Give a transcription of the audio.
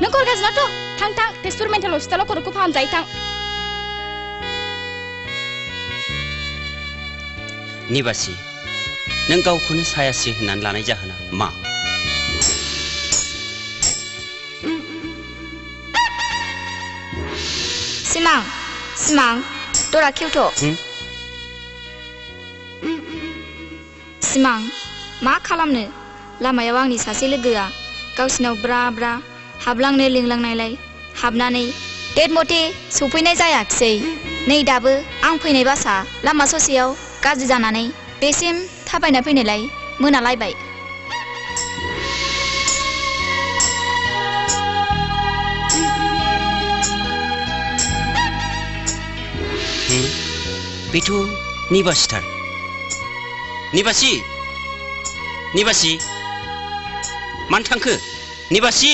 नों खर गाज्रिनाथ' थां थां तेजपुर मेन्टेल हस्पिटालाव खर'खौ फाहामजायो थां। निबासि नों गावखौनो सायासि होननानै लानाय जाहोना मा? सिमां सिमां दरा खेवथ' सिमां मा खालामनो लामायाव आंनि सासे लोगोआ गावसिनाव ब्रा ब्रा हाबलांनो लिंलांनायलाय हाबनानै डेट मथे सफैनाय जायाखिसै। नै दाबो आं फैनाय बासा लामा ससेयाव गाज्रि जानानै बेसिम थाबायना फैनायलाय मोनालायबाय। बेथ' निबासिथार। निबासि निबासि मानो थांखो? निबासि